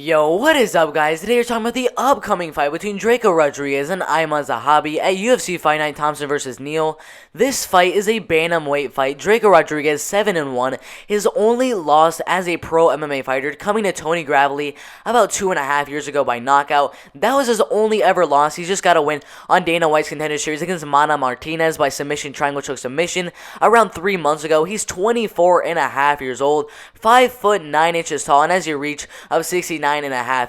Yo, what is up, guys? Today we're talking about the upcoming fight between Drako Rodriguez and Aiemann Zahabi at UFC Fight Night Thompson vs. Neal. This fight is a bantamweight fight. Drako Rodriguez 7-1. His only loss as a pro MMA fighter, coming to Tony Gravely about 2.5 years ago by knockout. That was his only ever loss. He's just got to win on Dana White's Contender Series against Mana Martinez by submission, triangle choke submission around 3 months ago. He's 24.5 years old, 5 foot 9 inches tall, and has a reach of 69.5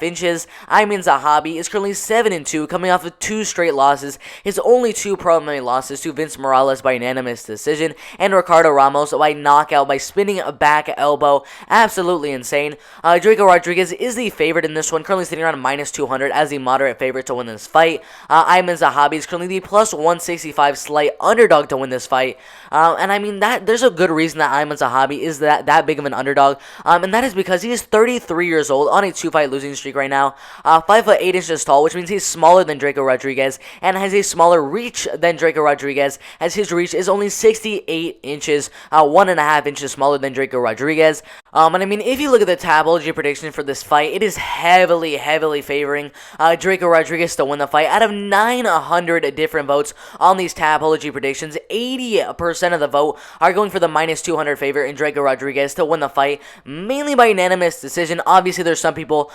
inches. Aiemann Zahabi is currently 7-2, coming off of 2 straight losses. His only 2 pro MMA losses to Vince Morales by unanimous decision and Ricardo Ramos by knockout by spinning a back elbow. Absolutely insane. Drako Rodriguez is the favorite in this one, currently sitting around -200 as the moderate favorite to win this fight. Aiemann Zahabi is currently the +165 slight underdog to win this fight. And I mean, that there's a good reason that Aiemann Zahabi is that big of an underdog, and that is because he is 33 years old on a 2-fight losing streak right now. 5 foot 8 inches tall, which means he's smaller than Drako Rodriguez and has a smaller reach than Drako Rodriguez, as his reach is only 68 inches, 1.5 inches smaller than Drako Rodriguez. And I mean, if you look at the Tabology prediction for this fight, it is heavily favoring Drako Rodriguez to win the fight. Out of 900 different votes on these Tabology predictions, 80% of the vote are going for the -200 favorite in Drako Rodriguez to win the fight, mainly by unanimous decision. Obviously, there's some people,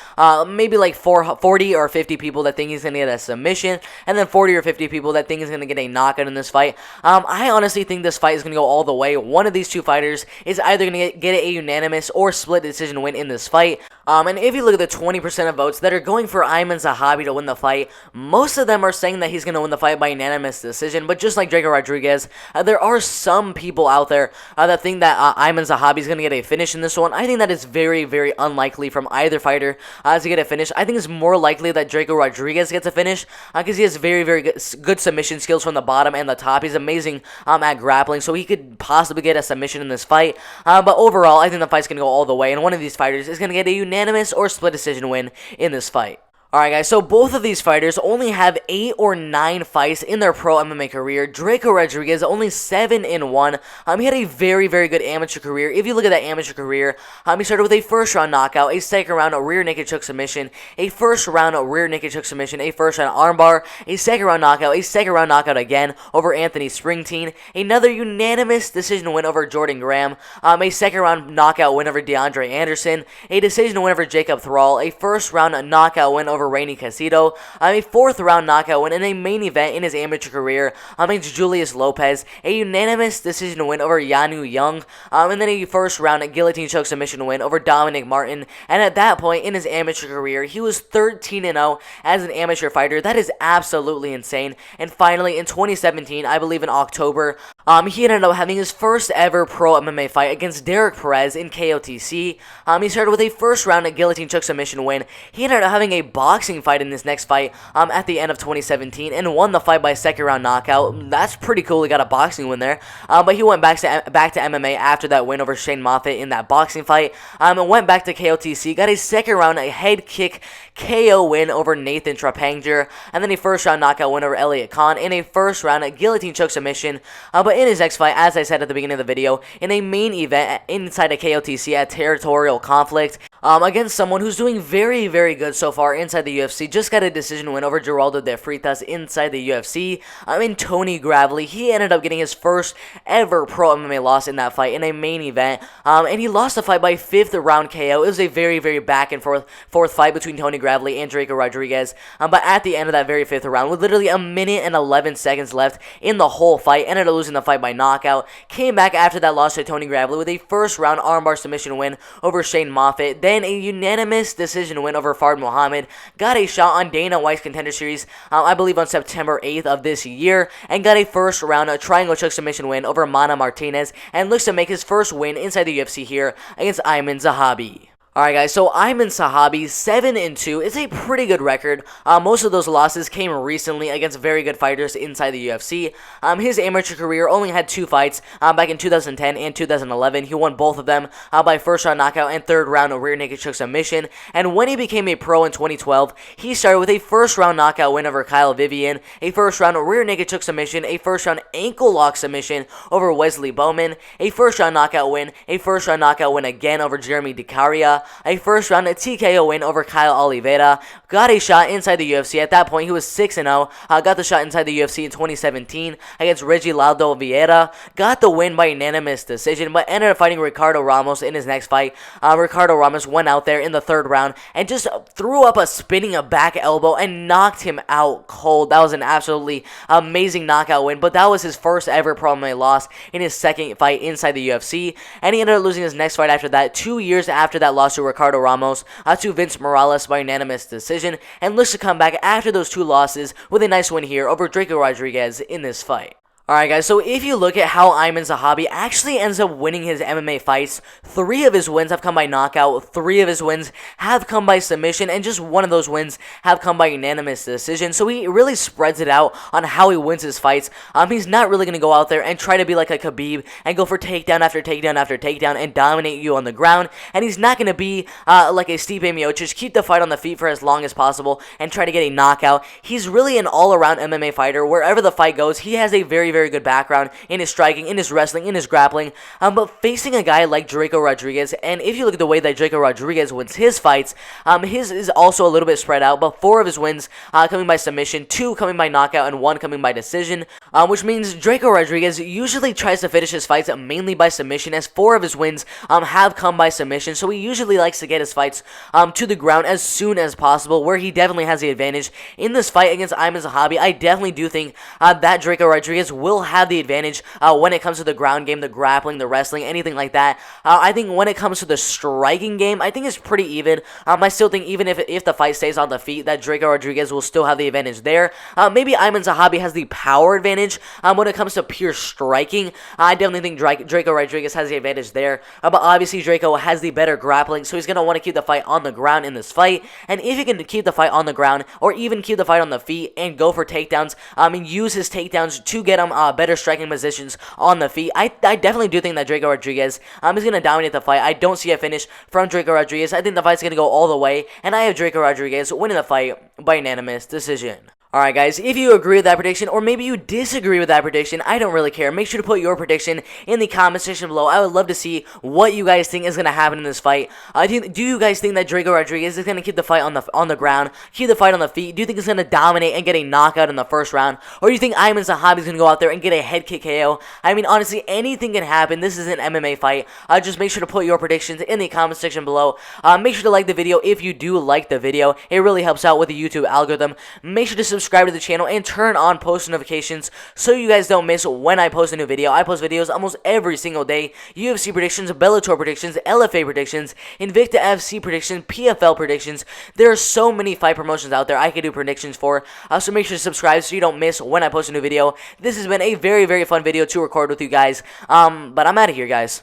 maybe like 40 or 50 people that think he's going to get a submission, and then 40 or 50 people that think he's going to get a knockout in this fight. I honestly think this fight is going to go all the way. One of these two fighters is either going to get a unanimous or split decision win in this fight. And if you look at the 20% of votes that are going for Aiemann Zahabi to win the fight, most of them are saying that he's going to win the fight by unanimous decision. But just like Drako Rodriguez, there are some people out there that think that Aiemann Zahabi is going to get a finish in this one. I think that is very unlikely from either fighter to get a finish. I think it's more likely that Drako Rodriguez gets a finish because he has very good submission skills from the bottom and the top. He's amazing at grappling, so he could possibly get a submission in this fight. But overall, I think the fight's going to go all the way, and one of these fighters is going to get a unanimous or split decision win in this fight. Alright guys, so both of these fighters only have 8 or 9 fights in their pro MMA career. Drako Rodriguez only 7-1. He had a very good amateur career. If you look at that amateur career, he started with a first round knockout, a second round rear naked choke submission, a first round rear naked choke submission, a first round armbar, a second round knockout, a second round knockout again over Anthony Springteen, another unanimous decision win over Jordan Graham, a second round knockout win over DeAndre Anderson, a decision win over Jacob Thrall, a first round knockout win over Rainy Casito, a 4th round knockout win in a main event in his amateur career against Julius Lopez, a unanimous decision win over Yanu Young, and then a first round guillotine choke submission win over Dominic Martin. And at that point in his amateur career, he was 13-0 as an amateur fighter. That is absolutely insane. And finally, in 2017, I believe in October, he ended up having his first ever pro MMA fight against Derek Perez in KOTC. He started with a first round guillotine choke submission win. He ended up having a boxing fight in this next fight at the end of 2017 and won the fight by second round knockout. That's pretty cool. He got a boxing win there. But he went back to MMA after that win over Shane Moffitt in that boxing fight. And went back to KOTC, got a second round head kick KO win over Nathan Trapanger, and then a first round knockout win over Elliot Kahn in a first round guillotine choke submission. But in his next fight, as I said at the beginning of the video, in a main event inside a KOTC at Territorial Conflict, against someone who's doing very good so far inside the UFC, just got a decision win over Geraldo de Freitas inside the UFC. In Tony Gravely, he ended up getting his first ever pro MMA loss in that fight in a main event, and he lost the fight by 5th round KO. It was a very back and forth fight between Tony Gravely and Drako Rodriguez, but at the end of that very 5th round, with literally a minute and 11 seconds left in the whole fight, ended up losing the fight by knockout. Came back after that loss to Tony Gravely with a first round armbar submission win over Shane Moffitt, then a unanimous decision win over Fard Muhammad. Got a shot on Dana White's Contender Series, I believe on September 8th of this year, and got a first round triangle choke submission win over Mana Martinez, and looks to make his first win inside the UFC here against Aiemann Zahabi. Alright guys, so Aiemann Zahabi, 7-2, is a pretty good record. Most of those losses came recently against very good fighters inside the UFC. His amateur career only had 2 fights back in 2010 and 2011. He won both of them by first round knockout and third round rear naked choke submission. And when he became a pro in 2012, he started with a first round knockout win over Kyle Vivian, a first round rear naked choke submission, a first round ankle lock submission over Wesley Bowman, a first round knockout win again over Jeremy DiCaria, a first round TKO win over Kyle Oliveira. Got a shot inside the UFC. At that point, he was 6-0. Got the shot inside the UFC in 2017 against Reginaldo Vieira. Got the win by unanimous decision, but ended up fighting Ricardo Ramos in his next fight. Ricardo Ramos went out there in the third round and just threw up a spinning back elbow and knocked him out cold. That was an absolutely amazing knockout win, but that was his first ever pro MMA loss in his second fight inside the UFC, and he ended up losing his next fight after that, 2 years after that loss to Ricardo Ramos, to Vince Morales by unanimous decision, and looks to come back after those 2 losses with a nice win here over Drako Rodriguez in this fight. Alright guys, so if you look at how Aiemann Zahabi actually ends up winning his MMA fights, 3 of his wins have come by knockout, 3 of his wins have come by submission, and just 1 of those wins have come by unanimous decision. So he really spreads it out on how he wins his fights. He's not really going to go out there and try to be like a Khabib and go for takedown after takedown after takedown and dominate you on the ground. And he's not going to be like a Stipe Miocic, keep the fight on the feet for as long as possible and try to get a knockout. He's really an all-around MMA fighter. Wherever the fight goes, he has a very good background in his striking, in his wrestling, in his grappling, but facing a guy like Drako Rodriguez, and if you look at the way that Drako Rodriguez wins his fights, his is also a little bit spread out, but 4 of his wins coming by submission, 2 coming by knockout, and 1 coming by decision, which means Drako Rodriguez usually tries to finish his fights mainly by submission, as 4 of his wins have come by submission, so he usually likes to get his fights to the ground as soon as possible, where he definitely has the advantage. In this fight against Aiemann Zahabi, I definitely do think that Drako Rodriguez will have the advantage when it comes to the ground game, the grappling, the wrestling, anything like that. I think when it comes to the striking game, I think it's pretty even. I still think even if the fight stays on the feet, that Drako Rodriguez will still have the advantage there. Maybe Aiemann Zahabi has the power advantage when it comes to pure striking. I definitely think Drako Rodriguez has the advantage there. But obviously Drako has the better grappling, so he's going to want to keep the fight on the ground in this fight. And if he can keep the fight on the ground, or even keep the fight on the feet and go for takedowns, and use his takedowns to get him better striking positions on the feet, I definitely do think that Drako Rodriguez is going to dominate the fight. I don't see a finish from Drako Rodriguez. I think the fight's going to go all the way, and I have Drako Rodriguez winning the fight by unanimous decision. Alright guys, if you agree with that prediction, or maybe you disagree with that prediction, I don't really care. Make sure to put your prediction in the comment section below. I would love to see what you guys think is going to happen in this fight. Do you guys think that Drako Rodriguez is going to keep the fight on the ground, keep the fight on the feet? Do you think he's going to dominate and get a knockout in the first round? Or do you think Aiemann Zahabi is going to go out there and get a head kick KO? I mean, honestly, anything can happen. This is an MMA fight. Just make sure to put your predictions in the comment section below. Make sure to like the video if you do like the video. It really helps out with the YouTube algorithm. Make sure to subscribe to the channel and turn on post notifications so you guys don't miss when I post a new video. I post videos almost every single day. UFC predictions, Bellator predictions, LFA predictions, Invicta FC predictions, PFL predictions. There are so many fight promotions out there I could do predictions for. So make sure to subscribe so you don't miss when I post a new video. This has been a very fun video to record with you guys. But I'm out of here, guys.